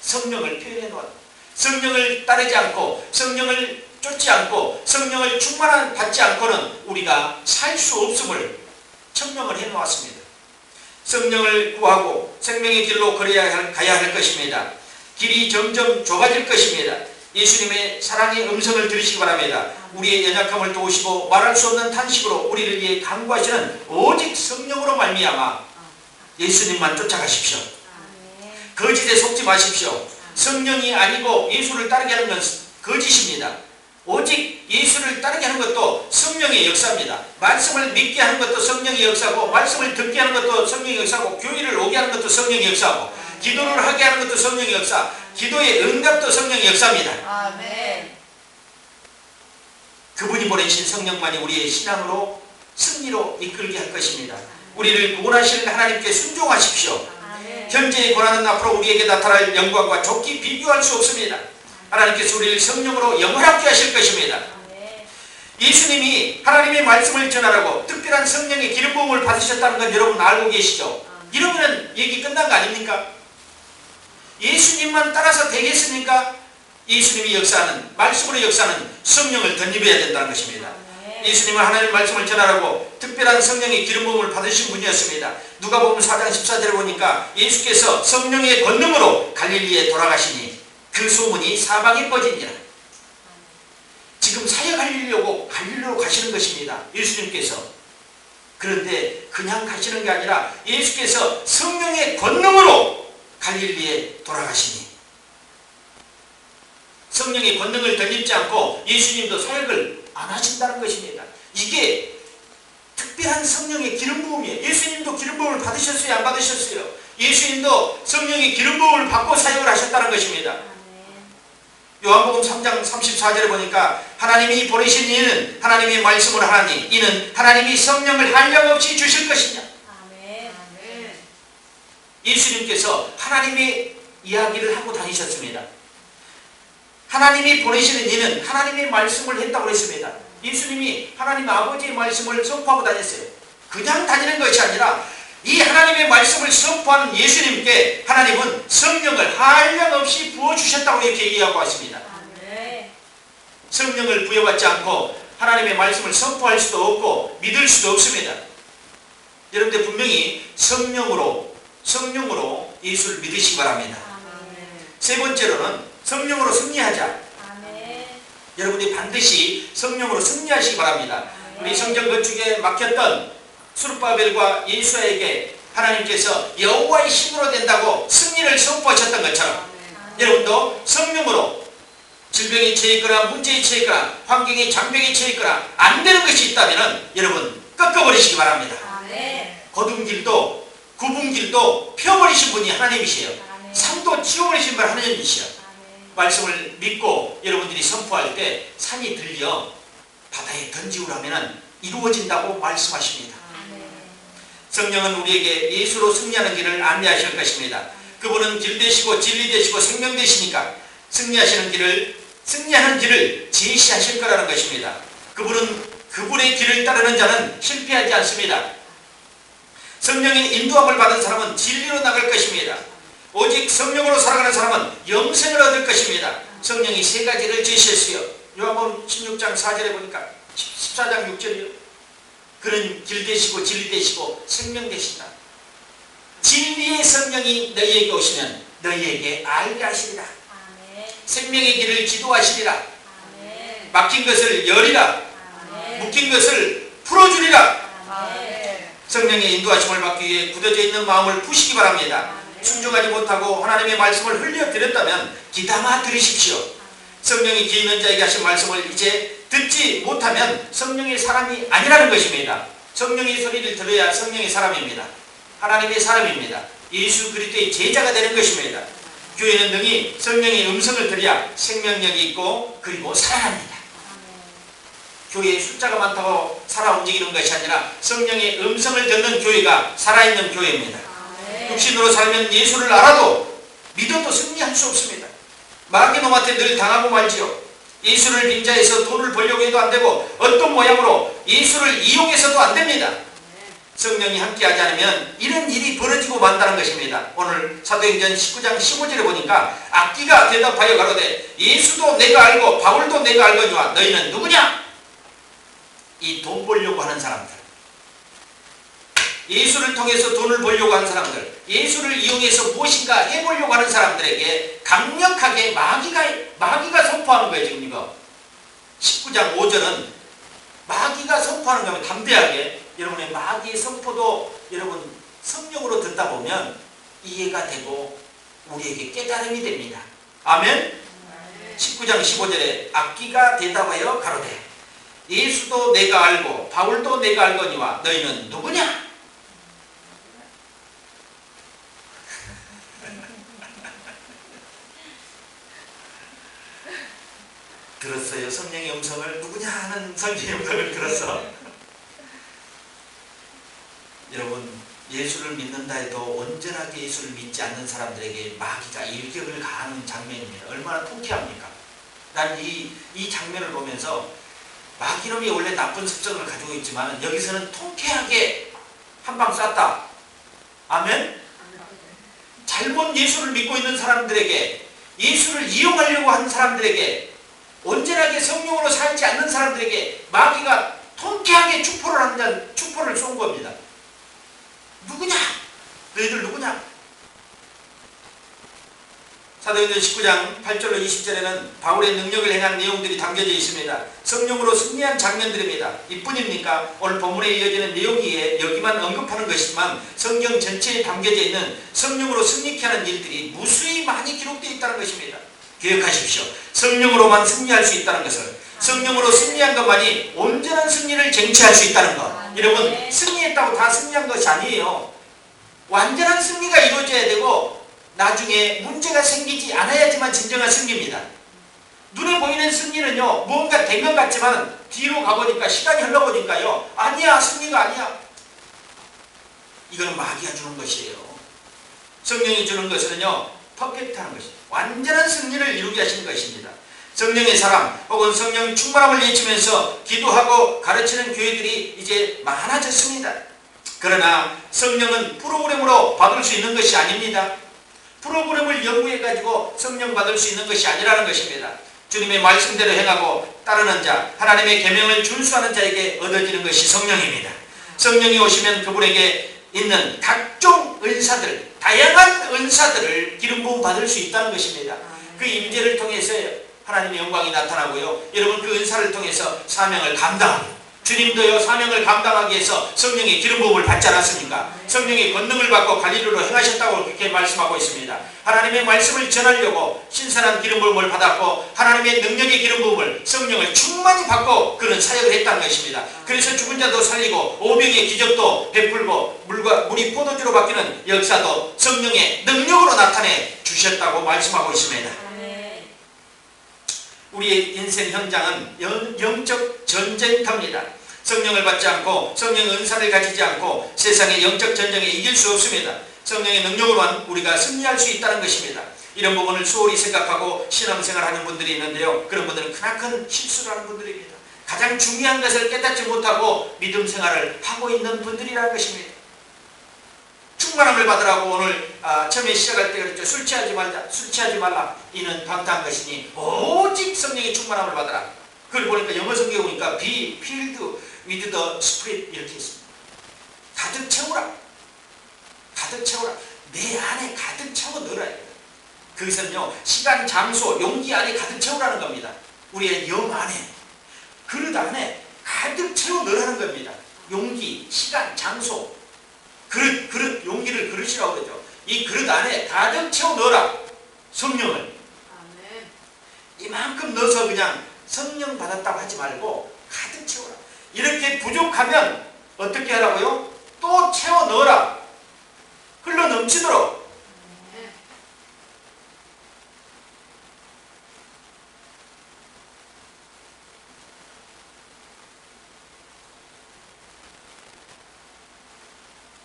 성령을 표현해 놓았다. 성령을 따르지 않고 성령을 쫓지 않고 성령을 받지 않고는 우리가 살 수 없음을 청명을 해 놓았습니다. 성령을 구하고 생명의 길로 가야 할 것입니다. 길이 점점 좁아질 것입니다. 예수님의 사랑의 음성을 들으시기 바랍니다. 우리의 연약함을 도우시고 말할 수 없는 탄식으로 우리를 위해 간구하시는 오직 성령으로 말미암아 예수님만 쫓아가십시오. 거짓에 속지 마십시오. 성령이 아니고 예수를 따르게 하는 건 거짓입니다. 오직 예수를 따르게 하는 것도 성령의 역사입니다. 말씀을 믿게 하는 것도 성령의 역사고, 말씀을 듣게 하는 것도 성령의 역사고, 교회를 오게 하는 것도 성령의 역사고, 기도를 하게 하는 것도 성령의 역사, 기도의 응답도 성령의 역사입니다. 아멘. 그분이 보내신 성령만이 우리의 신앙으로 승리로 이끌게 할 것입니다. 우리를 구원하시는 하나님께 순종하십시오. 아멘. 현재의 고난은 앞으로 우리에게 나타날 영광과 좋게 비교할 수 없습니다. 하나님께서 우리를 성령으로 영원하게 하실 것입니다. 예수님이 하나님의 말씀을 전하라고 특별한 성령의 기름 부음을 받으셨다는 건 여러분 알고 계시죠? 이러면 얘기 끝난 거 아닙니까? 예수님만 따라서 되겠습니까? 예수님이 역사하는, 말씀으로 역사하는 성령을 덧입어야 된다는 것입니다. 예수님은 하나님의 말씀을 전하라고 특별한 성령의 기름 부음을 받으신 분이었습니다. 누가복음 4장 14절에 보니까 예수께서 성령의 권능으로 갈릴리에 돌아가시니 그 소문이 사방에 퍼지니라. 지금 사역하려고 갈릴리로 가시는 것입니다. 예수님께서. 그런데 그냥 가시는 게 아니라 예수께서 성령의 권능으로 갈릴리에 돌아가시니 성령의 권능을 덧입지 않고 예수님도 사역을 안 하신다는 것입니다. 이게 특별한 성령의 기름 부음이에요. 예수님도 기름 부음을 받으셨어요? 안 받으셨어요? 예수님도 성령의 기름 부음을 받고 사역을 하셨다는 것입니다. 요한복음 3장 34절에 보니까 하나님이 보내신 이는 하나님의 말씀을 하나니 이는 하나님이 성령을 한량없이 주실 것이냐. 아멘. 예수님께서 하나님의 이야기를 하고 다니셨습니다. 하나님이 보내시는 이는 하나님의 말씀을 했다고 했습니다. 예수님이 하나님 아버지의 말씀을 선포하고 다녔어요. 그냥 다니는 것이 아니라 이 하나님의 말씀을 선포하는 예수님께 하나님은 성령을 한량없이 부어주셨다고 이렇게 얘기하고 왔습니다. 아멘. 성령을 부여받지 않고 하나님의 말씀을 선포할 수도 없고 믿을 수도 없습니다. 여러분들 분명히 성령으로 예수를 믿으시기 바랍니다. 아멘. 세 번째로는 성령으로 승리하자. 아멘. 여러분이 반드시 성령으로 승리하시기 바랍니다. 우리 성전 건축에 막혔던 수르바벨과 예수야에게 하나님께서 여호와의 힘으로 된다고 승리를 선포하셨던 것처럼 여러분도 성령으로 질병에 처해 있거나 문제에 처해 있거나 환경에 장벽에 처해 있거나 안 되는 것이 있다면 여러분 꺾어버리시기 바랍니다. 아멘. 거둔 길도 굽은 길도 펴버리신 분이 하나님이시에요. 아멘. 산도 치워버리신 분 하나님이시에요. 아멘. 말씀을 믿고 여러분들이 선포할 때 산이 들려 바다에 던지우라면 이루어진다고 말씀하십니다. 성령은 우리에게 예수로 승리하는 길을 안내하실 것입니다. 그분은 길 되시고 진리 되시고 생명 되시니까 승리하는 길을 제시하실 거라는 것입니다. 그분의 길을 따르는 자는 실패하지 않습니다. 성령의 인도함을 받은 사람은 진리로 나갈 것입니다. 오직 성령으로 살아가는 사람은 영생을 얻을 것입니다. 성령이 세 가지를 제시했어요. 요한복음 16장 4절에 보니까 14장 6절이요. 그는 길 되시고 진리 되시고 생명 되신다. 진리의 성령이 너희에게 오시면 너희에게 알게 하시리라. 아멘. 생명의 길을 지도하시리라. 아멘. 막힌 것을 열리라. 아멘. 묶인 것을 풀어주리라. 아멘. 성령의 인도하심을 받기 위해 굳어져 있는 마음을 푸시기 바랍니다. 순종하지 못하고 하나님의 말씀을 흘려드렸다면 귀담아 들으십시오. 성령이 귀 있는 자에게 하신 말씀을 이제 듣지 못하면 성령의 사람이 아니라는 것입니다. 성령의 소리를 들어야 성령의 사람입니다. 하나님의 사람입니다. 예수 그리스도의 제자가 되는 것입니다. 교회는 능히 성령의 음성을 들어야 생명력이 있고 그리고 살아납니다. 교회에 숫자가 많다고 살아 움직이는 것이 아니라 성령의 음성을 듣는 교회가 살아있는 교회입니다. 육신으로 살면 예수를 알아도 믿어도 승리할 수 없습니다. 마귀 놈한테 늘 당하고 말지요. 예수를 빙자해서 돈을 벌려고 해도 안 되고 어떤 모양으로 예수를 이용해서도 안 됩니다. 성령이 함께하지 않으면 이런 일이 벌어지고 만다는 것입니다. 오늘 사도행전 19장 15절에 보니까 악기가 대답하여 가로되 예수도 내가 알고 바울도 내가 알거니와 너희는 누구냐? 이 돈 벌려고 하는 사람들, 예수를 통해서 돈을 벌려고 하는 사람들, 예수를 이용해서 무엇인가 해보려고 하는 사람들에게 강력하게 마귀가 선포하는 거예요. 지금 이거 19장 5절은 마귀가 선포하는 거면 담대하게 여러분의 마귀의 선포도 여러분 성령으로 듣다 보면 이해가 되고 우리에게 깨달음이 됩니다. 아멘. 19장 15절에 악기가 대답하여 가로되 예수도 내가 알고 바울도 내가 알거니와 너희는 누구냐? 들었어요. 성령의 음성을 누구냐 하는 성령의 음성을 들었어. 여러분 예수를 믿는다 해도 온전하게 예수를 믿지 않는 사람들에게 마귀가 일격을 가하는 장면입니다. 얼마나 통쾌합니까? 난 이 장면을 보면서 마귀놈이 원래 나쁜 습성을 가지고 있지만 여기서는 통쾌하게 한 방 쐈다. 아멘? 잘못 예수를 믿고 있는 사람들에게, 예수를 이용하려고 하는 사람들에게, 온전하게 성령으로 살지 않는 사람들에게 마귀가 통쾌하게 축포를 쏜 겁니다. 누구냐? 너희들 누구냐? 사도행전 19장 8절로 20절에는 바울의 능력을 행한 내용들이 담겨져 있습니다. 성령으로 승리한 장면들입니다. 이뿐입니까? 오늘 본문에 이어지는 내용이 여기만 언급하는 것이지만 성경 전체에 담겨져 있는 성령으로 승리케 하는 일들이 무수히 많이 기록되어 있다는 것입니다. 기억하십시오. 성령으로만 승리할 수 있다는 것을, 성령으로 승리한 것만이 온전한 승리를 쟁취할 수 있다는 것. 여러분 승리했다고 다 승리한 것이 아니에요. 완전한 승리가 이루어져야 되고 나중에 문제가 생기지 않아야지만 진정한 승리입니다. 눈에 보이는 승리는요, 뭔가 된 것 같지만 뒤로 가보니까, 시간이 흘러보니까요, 아니야, 승리가 아니야. 이거는 마귀가 주는 것이에요. 성령이 주는 것은요, 퍼펙트한 것이에요. 완전한 승리를 이루게 하시는 것입니다. 성령의 사랑 혹은 성령 충만함을 외치면서 기도하고 가르치는 교회들이 이제 많아졌습니다. 그러나 성령은 프로그램으로 받을 수 있는 것이 아닙니다. 프로그램을 연구해가지고 성령 받을 수 있는 것이 아니라는 것입니다. 주님의 말씀대로 행하고 따르는 자, 하나님의 계명을 준수하는 자에게 얻어지는 것이 성령입니다. 성령이 오시면 그분에게 있는 각종 은사들, 다양한 은사들을 기름 부음 받을 수 있다는 것입니다. 그 임재를 통해서 하나님의 영광이 나타나고요. 여러분 그 은사를 통해서 사명을 감당하고, 주님도요 사명을 감당하기 위해서 성령의 기름 부음을 받지 않았습니까? 성령의 권능을 받고 갈릴리로 행하셨다고 그렇게 말씀하고 있습니다. 하나님의 말씀을 전하려고 신선한 기름 부음을 받았고, 하나님의 능력의 기름 부음을, 성령을 충만히 받고 그런 사역을 했다는 것입니다. 그래서 죽은 자도 살리고 오병의 기적도 베풀고 물이 포도주로 바뀌는 역사도 성령의 능력으로 나타내 주셨다고 말씀하고 있습니다. 우리의 인생 현장은 영적 전쟁터입니다. 성령을 받지 않고 성령 은사를 가지지 않고 세상의 영적 전쟁에 이길 수 없습니다. 성령의 능력으로만 우리가 승리할 수 있다는 것입니다. 이런 부분을 소홀히 생각하고 신앙생활하는 분들이 있는데요, 그런 분들은 크나큰 실수를 하는 분들입니다. 가장 중요한 것을 깨닫지 못하고 믿음 생활을 하고 있는 분들이라는 것입니다. 충만함을 받으라고 오늘 처음에 시작할 때 그랬죠. 술 취하지 말라. 이는 방탕한 것이니 오직 성령의 충만함을 받으라. 그걸 보니까 영어 성경에 보니까 be filled with the Spirit 이렇게 있습니다. 가득 채우라. 가득 채우라. 내 안에 가득 채워 넣으라. 그것은요, 시간, 장소, 용기 안에 가득 채우라는 겁니다. 우리의 영 안에, 그릇 안에 가득 채워 넣으라는 겁니다. 용기, 시간, 장소, 그릇, 용기를 그릇이라고 그러죠. 이 그릇 안에 가득 채워 넣어라. 성령을. 아멘. 이만큼 넣어서 그냥 성령 받았다고 하지 말고 가득 채워라. 이렇게 부족하면 어떻게 하라고요? 또 채워 넣어라. 흘러 넘치도록. 아멘.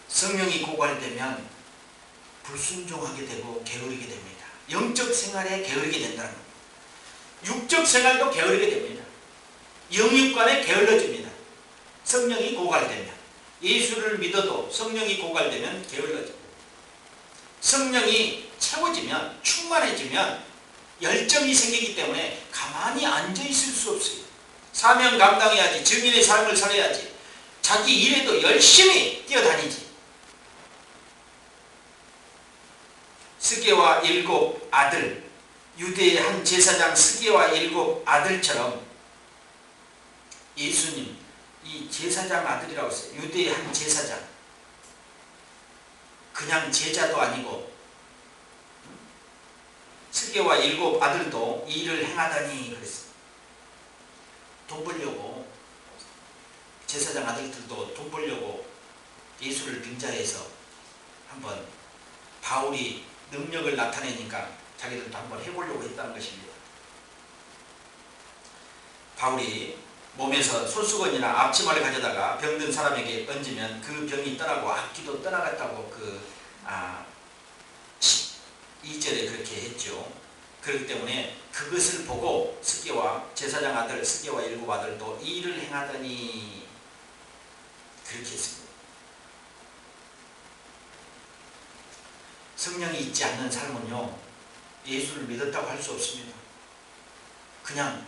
성령이 고갈되면 불순종하게 되고 게으르게 됩니다. 영적 생활에 게으르게 된다는 겁니다. 육적 생활도 게으르게 됩니다. 영육간에 게을러집니다. 성령이 고갈되면. 예수를 믿어도 성령이 고갈되면 게을러집니다. 성령이 채워지면, 충만해지면 열정이 생기기 때문에 가만히 앉아있을 수 없어요. 사명 감당해야지, 증인의 삶을 살아야지, 자기 일에도 열심히 뛰어다니지. 스게와 7 아들, 유대의 한 제사장 스게와 7 아들처럼 예수님, 이 제사장 아들이라고 했어요. 유대의 한 제사장. 그냥 제자도 아니고, 스게와 7 아들도 이 일을 행하다니 그랬어요. 돈 벌려고, 제사장 아들들도 돈 벌려고 예수를 빙자해서 한번 바울이 능력을 나타내니까 자기들도 한번 해보려고 했다는 것입니다. 바울이 몸에서 손수건이나 앞치마를 가져다가 병든 사람에게 얹으면 그 병이 떠나고 악기도 떠나갔다고 2절에 그렇게 했죠. 그렇기 때문에 그것을 보고 스게와 제사장 아들 스게와 7 아들도 이 일을 행하더니 그렇게 했습니다. 성령이 있지 않는 삶은요, 예수를 믿었다고 할 수 없습니다. 그냥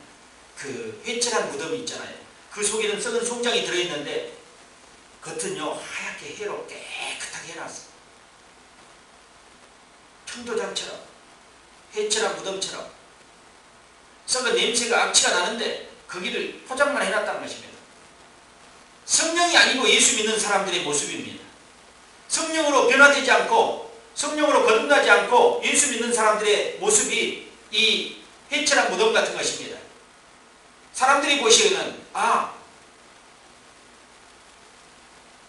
그 회칠한 무덤이 있잖아요. 그 속에는 썩은 송장이 들어있는데 겉은요 하얗게 해로 깨끗하게 해놨어요. 평도장처럼, 회칠한 무덤처럼 썩은 냄새가 악취가 나는데 거기를 포장만 해놨다는 것입니다. 성령이 아니고 예수 믿는 사람들의 모습입니다. 성령으로 변화되지 않고 성령으로 거듭나지 않고 예수 믿는 사람들의 모습이 이 회칠한 무덤 같은 것입니다. 사람들이 보시기에는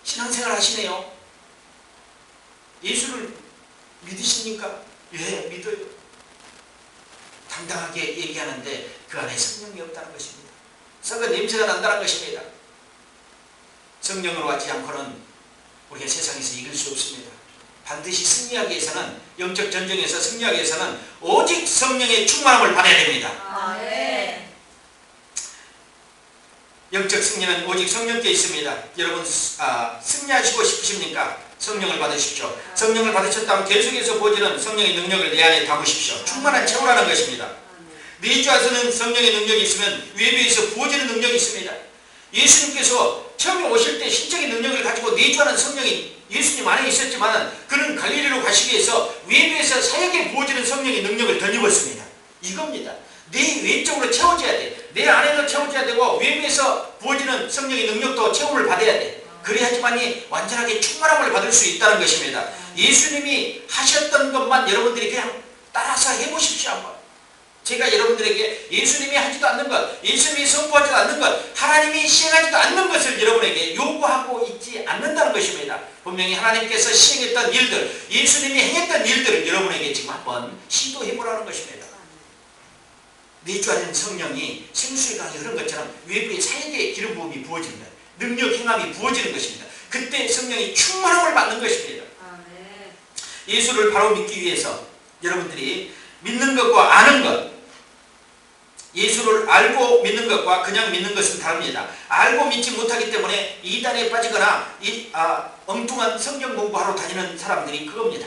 신앙생활 하시네요. 예수를 믿으십니까? 예, 믿어요. 당당하게 얘기하는데 그 안에 성령이 없다는 것입니다. 썩은 냄새가 난다는 것입니다. 성령으로 하지 않고는 우리가 세상에서 이길 수 없습니다. 반드시 승리하기 위해서는, 영적 전쟁에서 승리하기 위해서는 오직 성령의 충만함을 받아야 됩니다. 아멘. 영적 승리는 오직 성령께 있습니다. 여러분 승리하시고 싶으십니까? 성령을 받으십시오. 성령을 받으셨다면 계속해서 보여지는 성령의 능력을 내 안에 담으십시오. 충만한 채우라는 것입니다. 네 주 안에서는 성령의 능력이 있으면 외부에서 부어지는 능력이 있습니다. 예수님께서 처음에 오실 때 신적인 능력을 가지고 내주하는 성령이 예수님 안에 있었지만 그는 갈릴리로 가시기 위해서 외부에서 사역에 부어지는 성령의 능력을 덧입었습니다. 이겁니다. 내 외적으로 채워져야 돼. 내 안에도 채워져야 되고 외부에서 부어지는 성령의 능력도 체험을 받아야 돼. 그래야지만이 완전하게 충만함을 받을 수 있다는 것입니다. 예수님이 하셨던 것만 여러분들이 그냥 따라서 해보십시오. 한번. 제가 여러분들에게 예수님이 하지도 않는 것, 예수님이 선포하지도 않는 것, 하나님이 시행하지도 않는 것을 여러분에게 요구하고 있지 않는다는 것입니다. 분명히 하나님께서 시행했던 일들, 예수님이 행했던 일들을 여러분에게 지금 한번 시도해보라는 것입니다. 내 주 안에는 성령이 생수의 강이 흐른 것처럼 외부의 사역의 기름 부음이 부어지는 거예요. 능력 행함이 부어지는 것입니다. 그때 성령이 충만함을 받는 것입니다. 예수를 바로 믿기 위해서 여러분들이 믿는 것과 아는 것, 예수를 알고 믿는 것과 그냥 믿는 것은 다릅니다. 알고 믿지 못하기 때문에 이단에 빠지거나 엉뚱한 성경 공부하러 다니는 사람들이 그겁니다.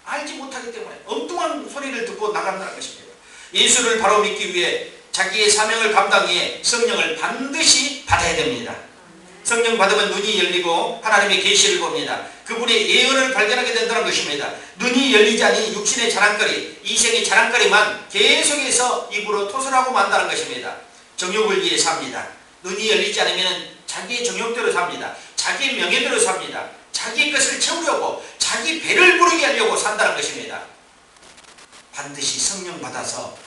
알지 못하기 때문에 엉뚱한 소리를 듣고 나간다는 것입니다. 예수를 바로 믿기 위해 자기의 사명을 감당하기 위해 성령을 반드시 받아야 됩니다. 성령 받으면 눈이 열리고 하나님의 계시를 봅니다. 그분의 예언을 발견하게 된다는 것입니다. 눈이 열리지 않으니 육신의 자랑거리, 이생의 자랑거리만 계속해서 입으로 토설하고 만다는 것입니다. 정욕을 위해 삽니다. 눈이 열리지 않으면 자기의 정욕대로 삽니다. 자기의 명예대로 삽니다. 자기의 것을 채우려고 자기 배를 부르게 하려고 산다는 것입니다. 반드시 성령 받아서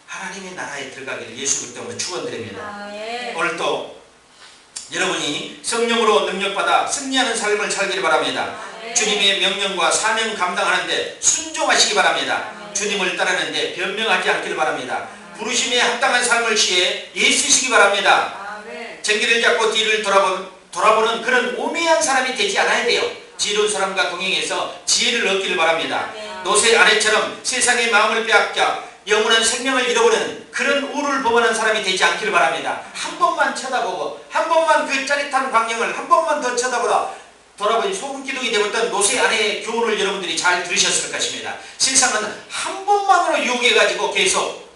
하나님의 나라에 들어가기를 예수 그리스도로 축원드립니다. 오늘 또 여러분이 성령으로 능력받아 승리하는 삶을 살기를 바랍니다. 주님의 명령과 사명 감당하는데 순종하시기 바랍니다. 주님을 따르는데 변명하지 않기를 바랍니다. 부르심에 합당한 삶을 취해 예수시기 바랍니다. 전기를 잡고 뒤를 돌아보는 그런 오매한 사람이 되지 않아야 돼요. 지혜로운 사람과 동행해서 지혜를 얻기를 바랍니다. 노새 아내처럼 세상의 마음을 빼앗겨 영원한 생명을 잃어버리는 그런 우를 범하는 사람이 되지 않기를 바랍니다. 한 번만 쳐다보고 한 번만 그 짜릿한 광경을 한 번만 더 돌아보니 소금기둥이 되었던 노새 아내의 교훈을 여러분들이 잘 들으셨을 것입니다. 세상은 한 번만으로 유혹해가지고 계속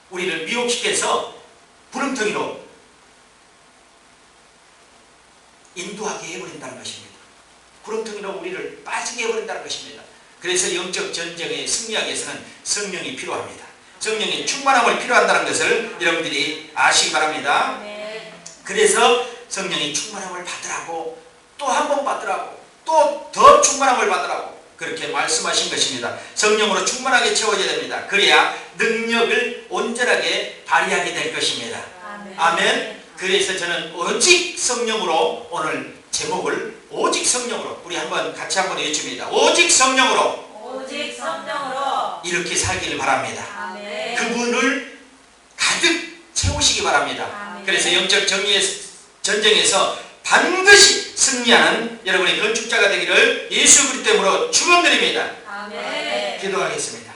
우리를 미혹시켜서 구름텅이로 인도하게 해버린다는 것입니다. 구름텅이로 우리를 빠지게 해버린다는 것입니다. 그래서 영적 전쟁에 승리하기 위해서는 성령이 필요합니다. 성령의 충만함을 필요한다는 것을 여러분들이 아시기 바랍니다. 그래서 성령의 충만함을 받으라고 또 한 번 받으라고 또 더 충만함을 받으라고 그렇게 말씀하신 것입니다. 성령으로 충만하게 채워져야 됩니다. 그래야 능력을 온전하게 발휘하게 될 것입니다. 아멘. 그래서 저는 오직 성령으로 오늘 제목을 오직 성령으로 우리 한번 같이 한번 외칩니다. 오직 성령으로 이렇게 살기를 바랍니다. 아멘. 그분을 가득 채우시기 바랍니다. 아멘. 그래서 영적 전쟁에서 반드시 승리하는 여러분의 건축자가 되기를 예수 그리스도로 축원드립니다. 아멘. 기도하겠습니다.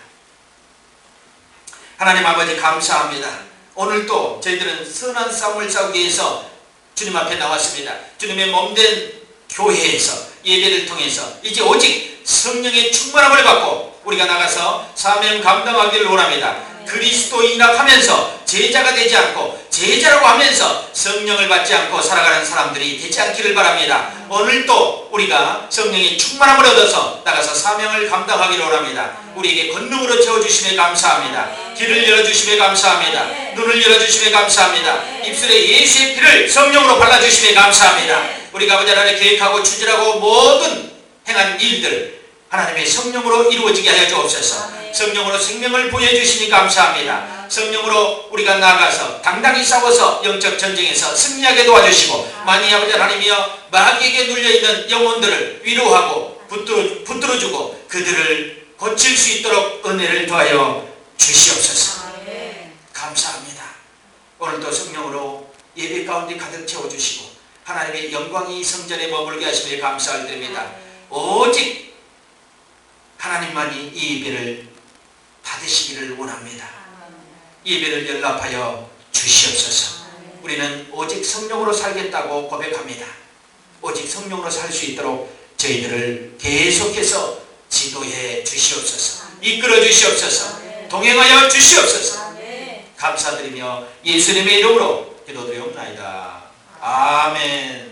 하나님 아버지 감사합니다. 오늘도 저희들은 선한 싸움을 싸우기 위해서 주님 앞에 나왔습니다. 주님의 몸된 교회에서 예배를 통해서 이제 오직 성령의 충만함을 받고 우리가 나가서 사명 감당하기를 원합니다. 그리스도인이라 하면서 제자가 되지 않고 제자라고 하면서 성령을 받지 않고 살아가는 사람들이 되지 않기를 바랍니다. 오늘도 우리가 성령의 충만함을 얻어서 나가서 사명을 감당하기를 원합니다. 우리에게 권능으로 채워주심에 감사합니다. 길을 열어주심에 감사합니다. 눈을 열어주심에 감사합니다. 입술에 예수의 피를 성령으로 발라주심에 감사합니다. 우리가 아버지 하나님 계획하고 추진하고 모든 행한 일들 하나님의 성령으로 이루어지게 하여 주옵소서. 성령으로 생명을 보여주시니 감사합니다. 성령으로 우리가 나아가서 당당히 싸워서 영적 전쟁에서 승리하게 도와주시고 만일 아버지 하나님이여 마귀에게 눌려있는 영혼들을 위로하고 붙들어주고 그들을 고칠 수 있도록 은혜를 더하여 주시옵소서. 아멘. 감사합니다. 오늘도 성령으로 예배 가운데 가득 채워주시고 하나님의 영광이 이 성전에 머물게 하심에 감사를 드립니다. 오직 하나님만이 이 예배를 받으시기를 원합니다. 예배를 연락하여 주시옵소서. 우리는 오직 성령으로 살겠다고 고백합니다. 오직 성령으로 살 수 있도록 저희들을 계속해서 지도해 주시옵소서. 이끌어 주시옵소서. 동행하여 주시옵소서. 감사드리며 예수님의 이름으로 기도드리옵나이다. 아멘.